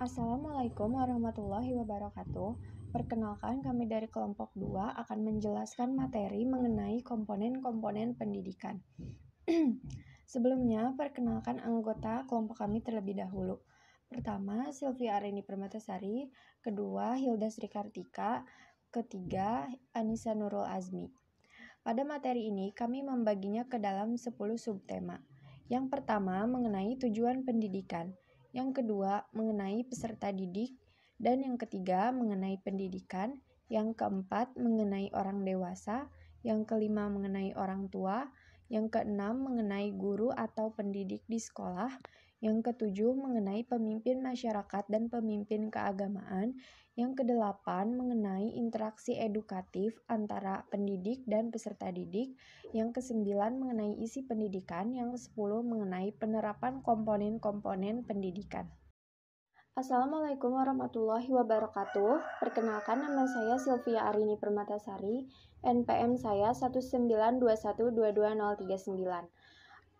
Assalamualaikum warahmatullahi wabarakatuh. Perkenalkan, kami dari kelompok 2 akan menjelaskan materi mengenai komponen-komponen pendidikan. Sebelumnya, perkenalkan anggota kelompok kami terlebih dahulu. Pertama, Sylvia Arini Permatasari. Kedua, Hilda Sri Kartika. Ketiga, Anissa Nurul Azmi. Pada materi ini, kami membaginya ke dalam 10 subtema. Yang pertama, mengenai tujuan pendidikan. Yang kedua, mengenai peserta didik. Dan yang ketiga, mengenai pendidikan. Yang keempat, mengenai orang dewasa. Yang kelima, mengenai orang tua. Yang keenam, mengenai guru atau pendidik di sekolah. Yang ketujuh, mengenai pemimpin masyarakat dan pemimpin keagamaan. Yang kedelapan, mengenai interaksi edukatif antara pendidik dan peserta didik. Yang kesembilan, mengenai isi pendidikan. Yang kesepuluh, mengenai penerapan komponen-komponen pendidikan. Assalamualaikum warahmatullahi wabarakatuh. Perkenalkan, nama saya Sylvia Arini Permatasari. NPM saya 192122039.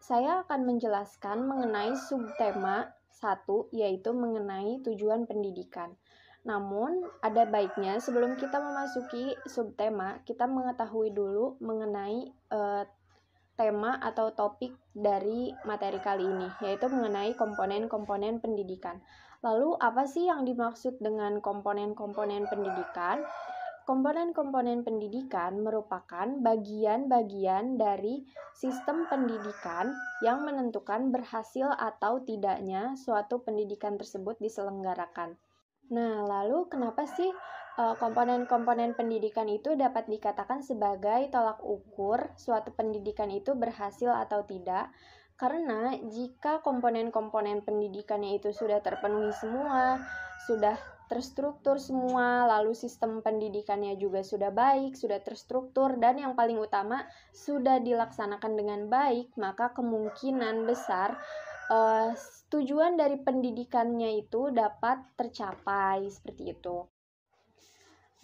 Saya akan menjelaskan mengenai subtema 1, yaitu mengenai tujuan pendidikan. Namun, ada baiknya sebelum kita memasuki subtema, kita mengetahui dulu mengenai tema atau topik dari materi kali ini, yaitu mengenai komponen-komponen pendidikan. Lalu, apa sih yang dimaksud dengan komponen-komponen pendidikan? Komponen-komponen pendidikan merupakan bagian-bagian dari sistem pendidikan yang menentukan berhasil atau tidaknya suatu pendidikan tersebut diselenggarakan. Nah, lalu kenapa sih komponen-komponen pendidikan itu dapat dikatakan sebagai tolak ukur suatu pendidikan itu berhasil atau tidak? Karena jika komponen-komponen pendidikannya itu sudah terpenuhi semua, sudah terstruktur semua, lalu sistem pendidikannya juga sudah baik, sudah terstruktur, dan yang paling utama sudah dilaksanakan dengan baik, maka kemungkinan besar tujuan dari pendidikannya itu dapat tercapai seperti itu.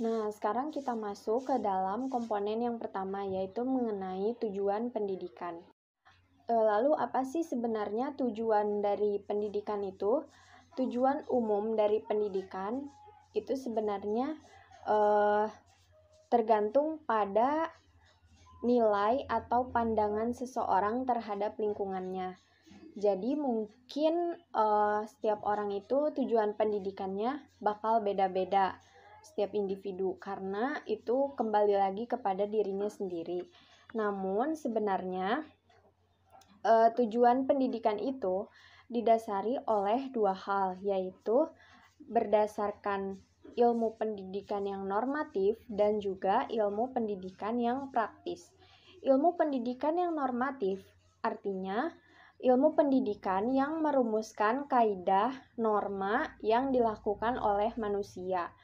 Nah, sekarang kita masuk ke dalam komponen yang pertama, yaitu mengenai tujuan pendidikan. Lalu apa sih sebenarnya tujuan dari pendidikan itu? Tujuan umum dari pendidikan itu sebenarnya tergantung pada nilai atau pandangan seseorang terhadap lingkungannya. Jadi mungkin setiap orang itu tujuan pendidikannya bakal beda-beda setiap individu, karena itu kembali lagi kepada dirinya sendiri. Namun sebenarnya tujuan pendidikan itu didasari oleh dua hal, yaitu berdasarkan ilmu pendidikan yang normatif dan juga ilmu pendidikan yang praktis. Ilmu pendidikan yang normatif artinya ilmu pendidikan yang merumuskan kaidah norma yang dilakukan oleh manusia.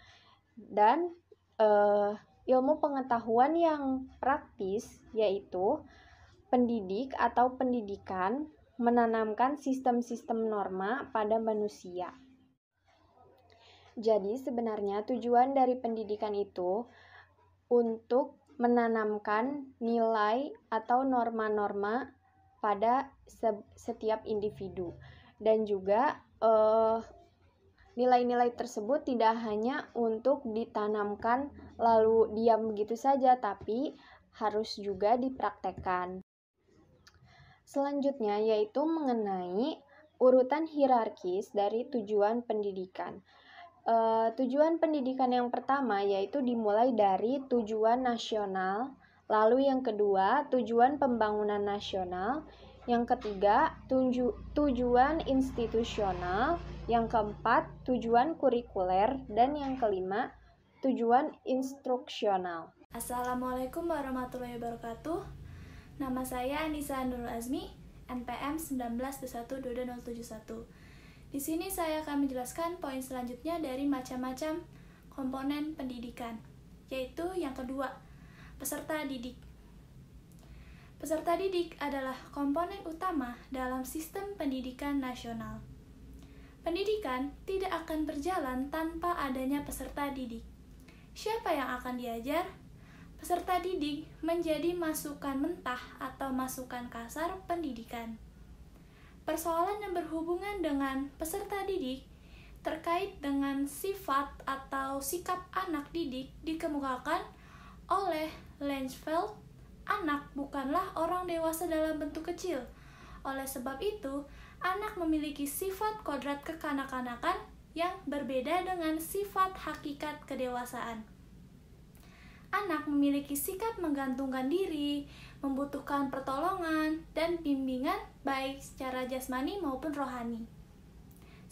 Dan ilmu pengetahuan yang praktis yaitu pendidik atau pendidikan menanamkan sistem-sistem norma pada manusia. Jadi sebenarnya tujuan dari pendidikan itu untuk menanamkan nilai atau norma-norma pada setiap individu, dan juga nilai-nilai tersebut tidak hanya untuk ditanamkan lalu diam begitu saja, tapi harus juga dipraktekkan. Selanjutnya yaitu mengenai urutan hierarkis dari tujuan pendidikan. Tujuan pendidikan yang pertama yaitu dimulai dari tujuan nasional, lalu yang kedua tujuan pembangunan nasional, yang ketiga tujuan institusional, yang keempat tujuan kurikuler, dan yang kelima tujuan instruksional. Assalamualaikum warahmatullahi wabarakatuh. Nama saya Anissa Nurul Azmi, NPM 19212271. Di sini saya akan menjelaskan poin selanjutnya dari macam-macam komponen pendidikan, yaitu yang kedua, peserta didik. Peserta didik adalah komponen utama dalam sistem pendidikan nasional. Pendidikan tidak akan berjalan tanpa adanya peserta didik. Siapa yang akan diajar? Peserta didik menjadi masukan mentah atau masukan kasar pendidikan. Persoalan yang berhubungan dengan peserta didik terkait dengan sifat atau sikap anak didik dikemukakan oleh Langeveldt. Anak bukanlah orang dewasa dalam bentuk kecil. Oleh sebab itu, anak memiliki sifat kodrat kekanak-kanakan yang berbeda dengan sifat hakikat kedewasaan. Anak memiliki sikap menggantungkan diri, membutuhkan pertolongan dan bimbingan baik secara jasmani maupun rohani.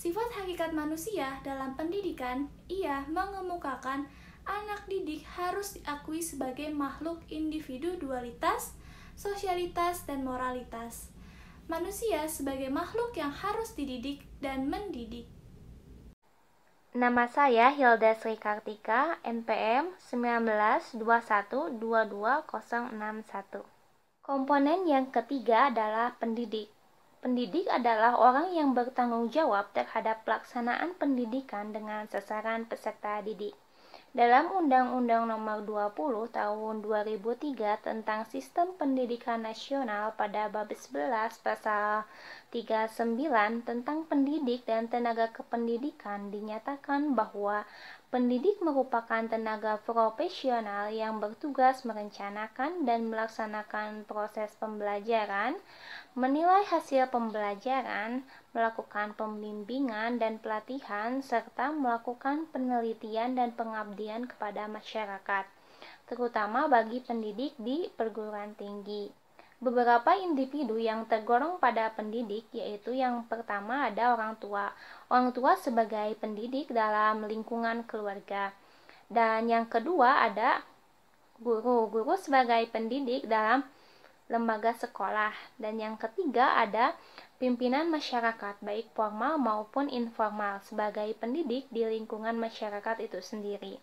Sifat hakikat manusia dalam pendidikan, ia mengemukakan anak didik harus diakui sebagai makhluk individualitas, sosialitas, dan moralitas. Manusia sebagai makhluk yang harus dididik dan mendidik. Nama saya Hilda Sri Kartika, NPM 1921222061. Komponen yang ketiga adalah pendidik. Pendidik adalah orang yang bertanggung jawab terhadap pelaksanaan pendidikan dengan sasaran peserta didik. Dalam Undang-Undang Nomor 20 Tahun 2003 tentang Sistem Pendidikan Nasional pada bab 11 pasal 39 tentang pendidik dan tenaga kependidikan dinyatakan bahwa pendidik merupakan tenaga profesional yang bertugas merencanakan dan melaksanakan proses pembelajaran, menilai hasil pembelajaran, melakukan pembimbingan dan pelatihan, serta melakukan penelitian dan pengabdian kepada masyarakat, terutama bagi pendidik di perguruan tinggi. Beberapa individu yang tergolong pada pendidik, yaitu yang pertama ada orang tua. Orang tua sebagai pendidik dalam lingkungan keluarga. Dan yang kedua ada guru. Guru sebagai pendidik dalam lembaga sekolah. Dan yang ketiga ada pimpinan masyarakat, baik formal maupun informal, sebagai pendidik di lingkungan masyarakat itu sendiri.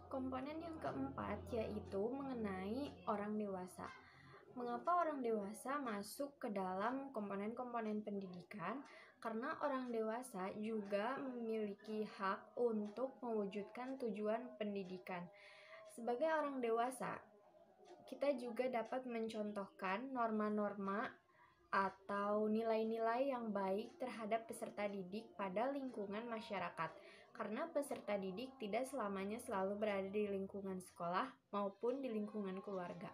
Komponen yang keempat yaitu mengenai orang dewasa. Mengapa orang dewasa masuk ke dalam komponen-komponen pendidikan? Karena orang dewasa juga memiliki hak untuk mewujudkan tujuan pendidikan. Sebagai orang dewasa, kita juga dapat mencontohkan norma-norma atau nilai-nilai yang baik terhadap peserta didik pada lingkungan masyarakat. Karena peserta didik tidak selamanya selalu berada di lingkungan sekolah maupun di lingkungan keluarga.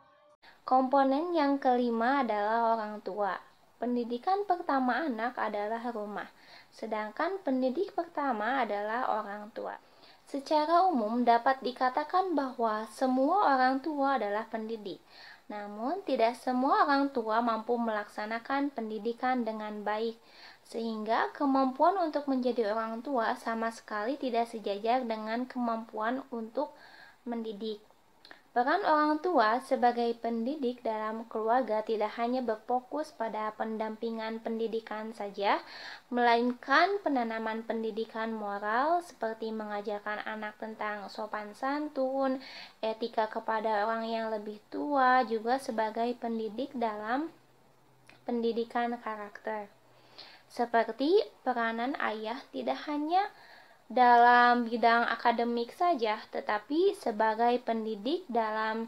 Komponen yang kelima adalah orang tua. Pendidikan pertama anak adalah rumah, sedangkan pendidik pertama adalah orang tua. Secara umum dapat dikatakan bahwa semua orang tua adalah pendidik. Namun tidak semua orang tua mampu melaksanakan pendidikan dengan baik, sehingga kemampuan untuk menjadi orang tua sama sekali tidak sejajar dengan kemampuan untuk mendidik. Peran orang tua sebagai pendidik dalam keluarga tidak hanya berfokus pada pendampingan pendidikan saja, melainkan penanaman pendidikan moral seperti mengajarkan anak tentang sopan santun, etika kepada orang yang lebih tua, juga sebagai pendidik dalam pendidikan karakter. Seperti peranan ayah tidak hanya dalam bidang akademik saja, tetapi sebagai pendidik dalam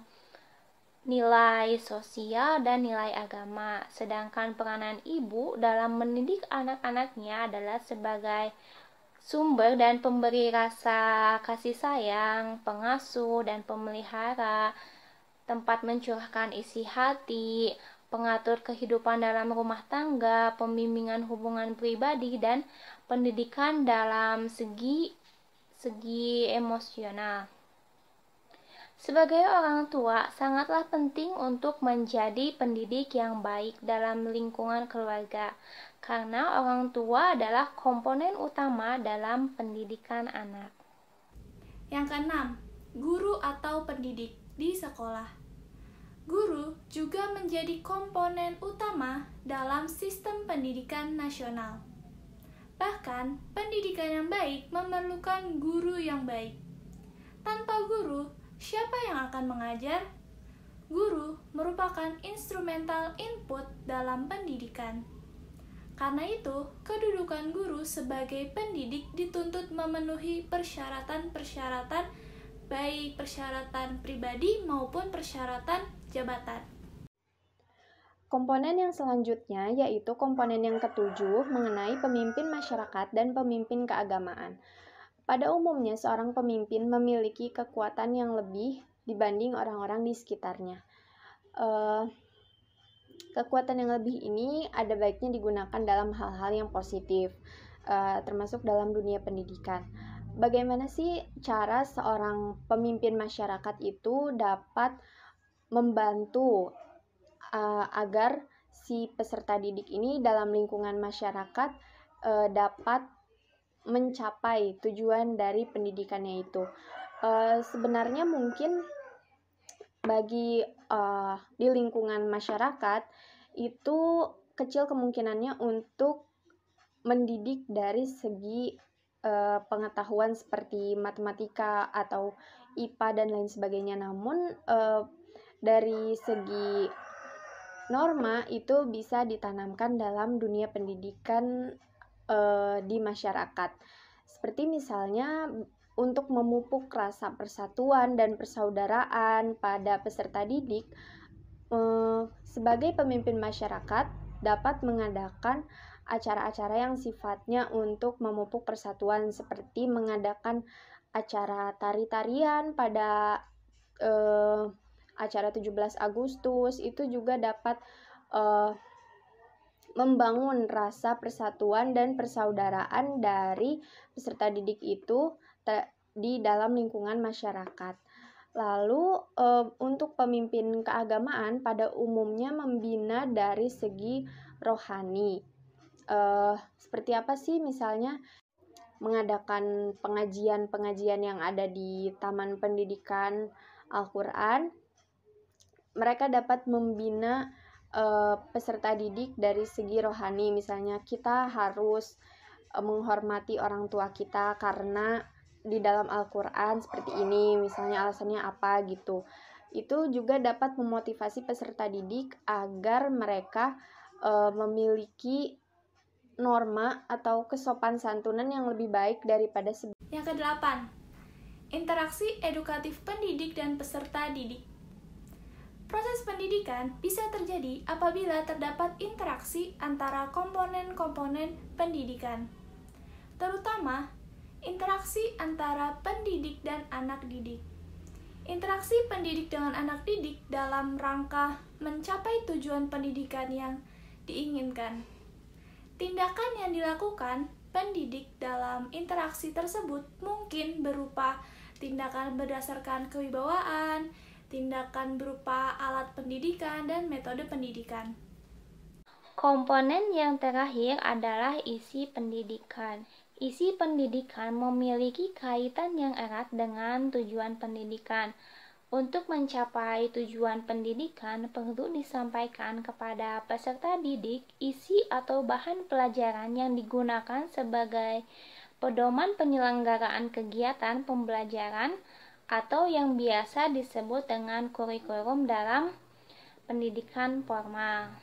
nilai sosial dan nilai agama. Sedangkan peranan ibu dalam mendidik anak-anaknya adalah sebagai sumber dan pemberi rasa kasih sayang, pengasuh dan pemelihara, tempat mencurahkan isi hati, pengatur kehidupan dalam rumah tangga, pembimbingan hubungan pribadi, dan pendidikan dalam segi emosional. Sebagai orang tua, sangatlah penting untuk menjadi pendidik yang baik dalam lingkungan keluarga, karena orang tua adalah komponen utama dalam pendidikan anak. Yang keenam, guru atau pendidik di sekolah. Guru juga menjadi komponen utama dalam sistem pendidikan nasional. Bahkan, pendidikan yang baik memerlukan guru yang baik. Tanpa guru, siapa yang akan mengajar? Guru merupakan instrumental input dalam pendidikan. Karena itu, kedudukan guru sebagai pendidik dituntut memenuhi persyaratan-persyaratan, baik persyaratan pribadi maupun persyaratan jabatan. Komponen yang selanjutnya yaitu komponen yang ketujuh mengenai pemimpin masyarakat dan pemimpin keagamaan. Pada umumnya, seorang pemimpin memiliki kekuatan yang lebih dibanding orang-orang di sekitarnya. Kekuatan yang lebih ini ada baiknya digunakan dalam hal-hal yang positif, termasuk dalam dunia pendidikan. Bagaimana sih cara seorang pemimpin masyarakat itu dapat membantu agar si peserta didik ini dalam lingkungan masyarakat dapat mencapai tujuan dari pendidikannya itu. Sebenarnya mungkin bagi di lingkungan masyarakat itu kecil kemungkinannya untuk mendidik dari segi pengetahuan seperti matematika atau IPA dan lain sebagainya. Namun dari segi norma itu bisa ditanamkan dalam dunia pendidikan di masyarakat. Seperti misalnya untuk memupuk rasa persatuan dan persaudaraan pada peserta didik, sebagai pemimpin masyarakat dapat mengadakan acara-acara yang sifatnya untuk memupuk persatuan, seperti mengadakan acara tari-tarian pada acara 17 Agustus, itu juga dapat membangun rasa persatuan dan persaudaraan dari peserta didik itu di dalam lingkungan masyarakat. Lalu untuk pemimpin keagamaan pada umumnya membina dari segi rohani. Seperti apa sih misalnya mengadakan pengajian-pengajian yang ada di Taman Pendidikan Al-Quran. Mereka dapat membina peserta didik dari segi rohani. Misalnya kita harus menghormati orang tua kita karena di dalam Al-Quran seperti ini, misalnya alasannya apa gitu. Itu juga dapat memotivasi peserta didik agar mereka memiliki norma atau kesopan santunan yang lebih baik daripada sebelumnya. Yang kedelapan, interaksi edukatif pendidik dan peserta didik. Proses pendidikan bisa terjadi apabila terdapat interaksi antara komponen-komponen pendidikan, terutama interaksi antara pendidik dan anak didik. Interaksi pendidik dengan anak didik dalam rangka mencapai tujuan pendidikan yang diinginkan. Tindakan yang dilakukan pendidik dalam interaksi tersebut mungkin berupa tindakan berdasarkan kewibawaan, tindakan berupa alat pendidikan, dan metode pendidikan. Komponen yang terakhir adalah isi pendidikan. Isi pendidikan memiliki kaitan yang erat dengan tujuan pendidikan. Untuk mencapai tujuan pendidikan, perlu disampaikan kepada peserta didik isi atau bahan pelajaran yang digunakan sebagai pedoman penyelenggaraan kegiatan pembelajaran atau yang biasa disebut dengan kurikulum dalam pendidikan formal.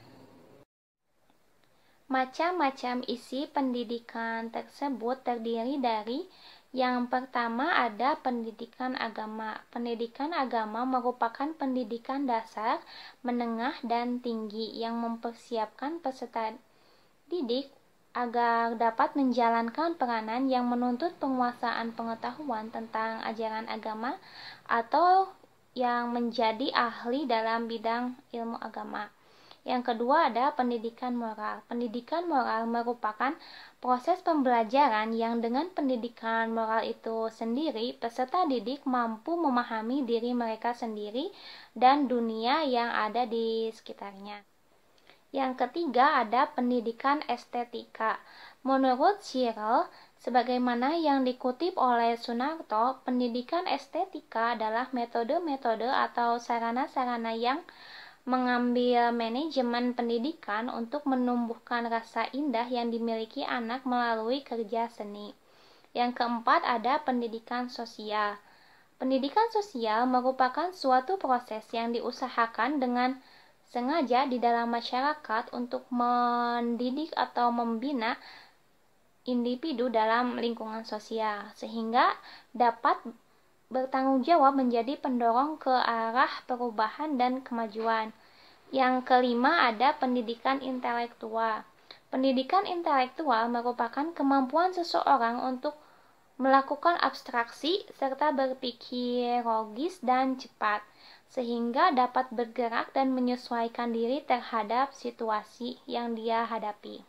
Macam-macam isi pendidikan tersebut terdiri dari: yang pertama ada pendidikan agama. Pendidikan agama merupakan pendidikan dasar, menengah, dan tinggi yang mempersiapkan peserta didik agar dapat menjalankan peranan yang menuntut penguasaan pengetahuan tentang ajaran agama atau yang menjadi ahli dalam bidang ilmu agama. Yang kedua ada pendidikan moral. Pendidikan moral merupakan proses pembelajaran yang dengan pendidikan moral itu sendiri, peserta didik mampu memahami diri mereka sendiri dan dunia yang ada di sekitarnya. Yang ketiga ada pendidikan estetika. Menurut Cyril, sebagaimana yang dikutip oleh Sunarto, pendidikan estetika adalah metode-metode atau sarana-sarana yang mengambil manajemen pendidikan untuk menumbuhkan rasa indah yang dimiliki anak melalui kerja seni. Yang keempat ada pendidikan sosial. Pendidikan sosial merupakan suatu proses yang diusahakan dengan sengaja di dalam masyarakat untuk mendidik atau membina individu dalam lingkungan sosial, sehingga dapat bertanggung jawab menjadi pendorong ke arah perubahan dan kemajuan. Yang kelima ada pendidikan intelektual. Pendidikan intelektual merupakan kemampuan seseorang untuk melakukan abstraksi serta berpikir logis dan cepat, sehingga dapat bergerak dan menyesuaikan diri terhadap situasi yang dia hadapi.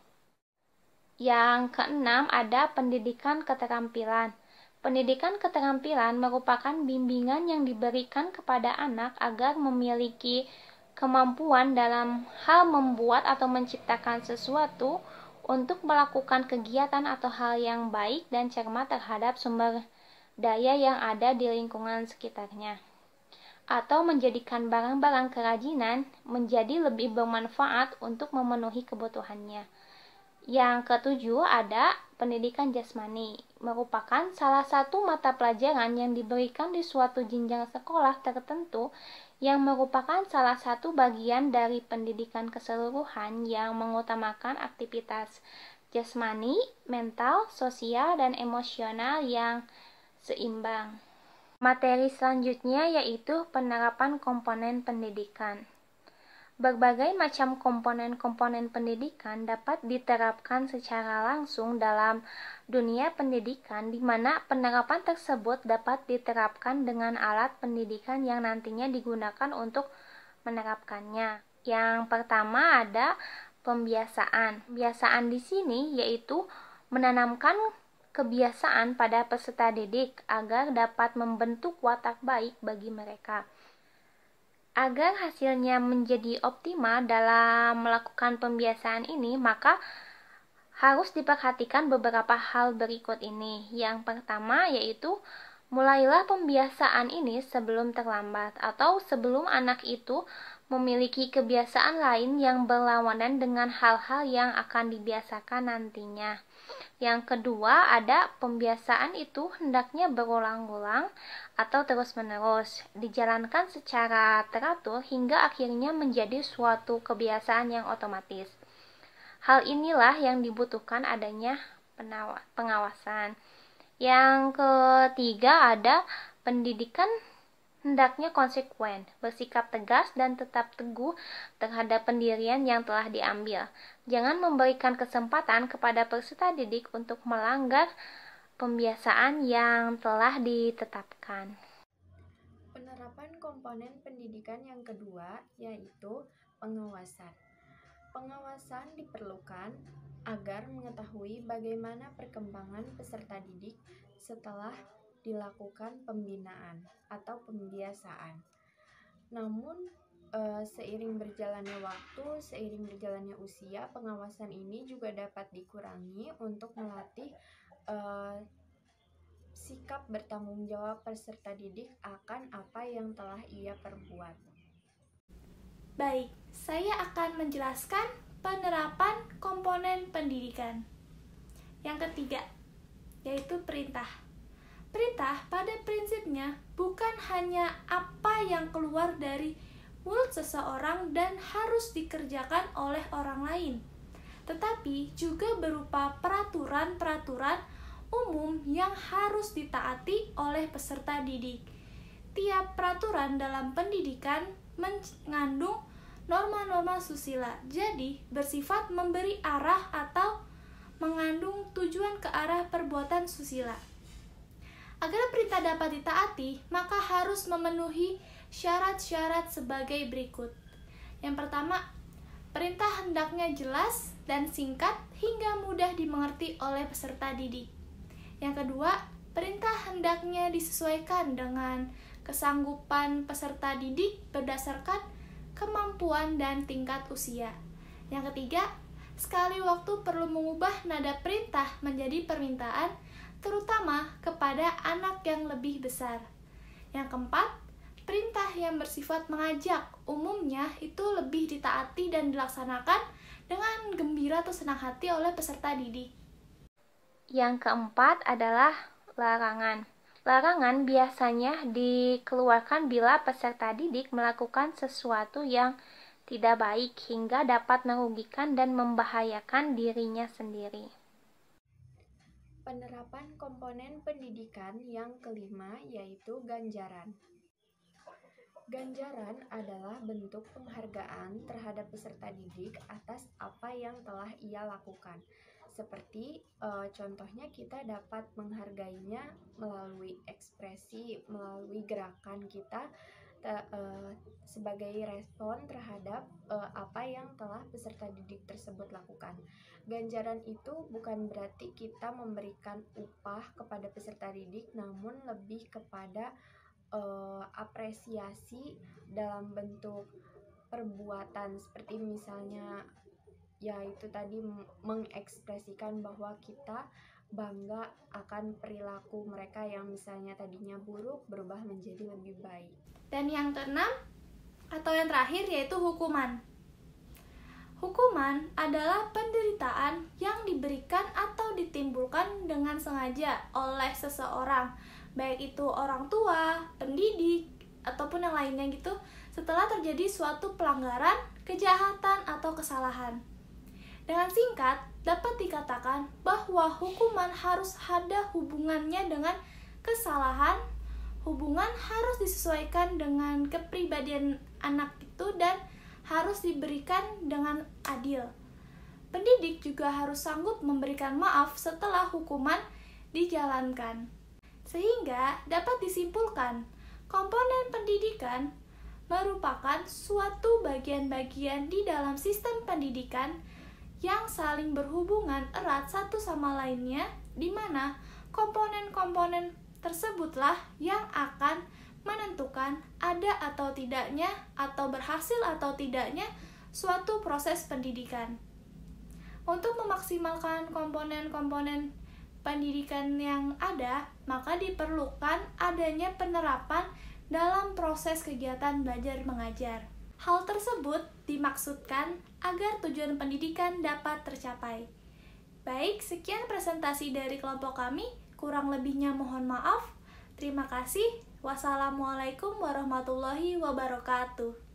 Yang keenam ada pendidikan keterampilan. Pendidikan keterampilan merupakan bimbingan yang diberikan kepada anak agar memiliki kemampuan dalam hal membuat atau menciptakan sesuatu, untuk melakukan kegiatan atau hal yang baik dan cermat terhadap sumber daya yang ada di lingkungan sekitarnya, atau menjadikan barang-barang kerajinan menjadi lebih bermanfaat untuk memenuhi kebutuhannya. Yang ketujuh ada pendidikan jasmani, merupakan salah satu mata pelajaran yang diberikan di suatu jenjang sekolah tertentu, yang merupakan salah satu bagian dari pendidikan keseluruhan yang mengutamakan aktivitas jasmani, mental, sosial, dan emosional yang seimbang. Materi selanjutnya yaitu penerapan komponen pendidikan. Berbagai macam komponen-komponen pendidikan dapat diterapkan secara langsung dalam dunia pendidikan, di mana penerapan tersebut dapat diterapkan dengan alat pendidikan yang nantinya digunakan untuk menerapkannya. Yang pertama ada pembiasaan. Pembiasaan di sini yaitu menanamkan kebiasaan pada peserta didik agar dapat membentuk watak baik bagi mereka. Agar hasilnya menjadi optimal dalam melakukan pembiasaan ini, maka harus diperhatikan beberapa hal berikut ini. Yang pertama yaitu, mulailah pembiasaan ini sebelum terlambat atau sebelum anak itu memiliki kebiasaan lain yang berlawanan dengan hal-hal yang akan dibiasakan nantinya. Yang kedua ada pembiasaan itu hendaknya berulang-ulang atau terus-menerus, dijalankan secara teratur hingga akhirnya menjadi suatu kebiasaan yang otomatis. Hal inilah yang dibutuhkan adanya pengawasan. Yang ketiga ada pendidikan hendaknya konsekuen, bersikap tegas dan tetap teguh terhadap pendirian yang telah diambil. Jangan memberikan kesempatan kepada peserta didik untuk melanggar pembiasaan yang telah ditetapkan. Penerapan komponen pendidikan yang kedua yaitu pengawasan. Pengawasan diperlukan agar mengetahui bagaimana perkembangan peserta didik setelah dilakukan pembinaan atau pembiasaan. Namun, seiring berjalannya waktu, seiring berjalannya usia, pengawasan ini juga dapat dikurangi untuk melatih sikap bertanggung jawab peserta didik akan apa yang telah ia perbuat. Baik, saya akan menjelaskan penerapan komponen pendidikan. Yang ketiga, yaitu perintah. Perintah pada prinsipnya bukan hanya apa yang keluar dari mulut seseorang dan harus dikerjakan oleh orang lain, tetapi juga berupa peraturan-peraturan umum yang harus ditaati oleh peserta didik. Tiap peraturan dalam pendidikan mengandung norma-norma susila, jadi bersifat memberi arah atau mengandung tujuan ke arah perbuatan susila. Agar perintah dapat ditaati, maka harus memenuhi syarat-syarat sebagai berikut. Yang pertama, perintah hendaknya jelas dan singkat hingga mudah dimengerti oleh peserta didik. Yang kedua, perintah hendaknya disesuaikan dengan kesanggupan peserta didik berdasarkan kemampuan dan tingkat usia. Yang ketiga, sekali waktu perlu mengubah nada perintah menjadi permintaan, terutama kepada anak yang lebih besar. Yang keempat, perintah yang bersifat mengajak umumnya itu lebih ditaati dan dilaksanakan dengan gembira atau senang hati oleh peserta didik. Yang keempat adalah larangan. Larangan biasanya dikeluarkan bila peserta didik melakukan sesuatu yang tidak baik hingga dapat merugikan dan membahayakan dirinya sendiri. Penerapan komponen pendidikan yang kelima yaitu ganjaran. Ganjaran adalah bentuk penghargaan terhadap peserta didik atas apa yang telah ia lakukan. Seperti contohnya kita dapat menghargainya melalui ekspresi, melalui gerakan kita sebagai respon terhadap apa yang telah peserta didik tersebut lakukan. Ganjaran itu bukan berarti kita memberikan upah kepada peserta didik, namun lebih kepada apresiasi dalam bentuk perbuatan, seperti misalnya ya itu tadi mengekspresikan bahwa kita bangga akan perilaku mereka yang misalnya tadinya buruk berubah menjadi lebih baik. Dan yang keenam atau yang terakhir yaitu hukuman. Hukuman adalah penderitaan yang diberikan atau ditimbulkan dengan sengaja oleh seseorang, baik itu orang tua, pendidik, ataupun yang lainnya gitu, setelah terjadi suatu pelanggaran, kejahatan, atau kesalahan. Dengan singkat, dapat dikatakan bahwa hukuman harus ada hubungannya dengan kesalahan. Hubungan harus disesuaikan dengan kepribadian anak itu dan harus diberikan dengan adil. Pendidik juga harus sanggup memberikan maaf setelah hukuman dijalankan. Sehingga dapat disimpulkan, komponen pendidikan merupakan suatu bagian-bagian di dalam sistem pendidikan yang saling berhubungan erat satu sama lainnya, di mana komponen-komponen tersebutlah yang akan menentukan ada atau tidaknya atau berhasil atau tidaknya suatu proses pendidikan. Untuk memaksimalkan komponen-komponen pendidikan yang ada, maka diperlukan adanya penerapan dalam proses kegiatan belajar mengajar. Hal tersebut dimaksudkan agar tujuan pendidikan dapat tercapai. Baik, sekian presentasi dari kelompok kami. Kurang lebihnya mohon maaf. Terima kasih. Wassalamualaikum warahmatullahi wabarakatuh.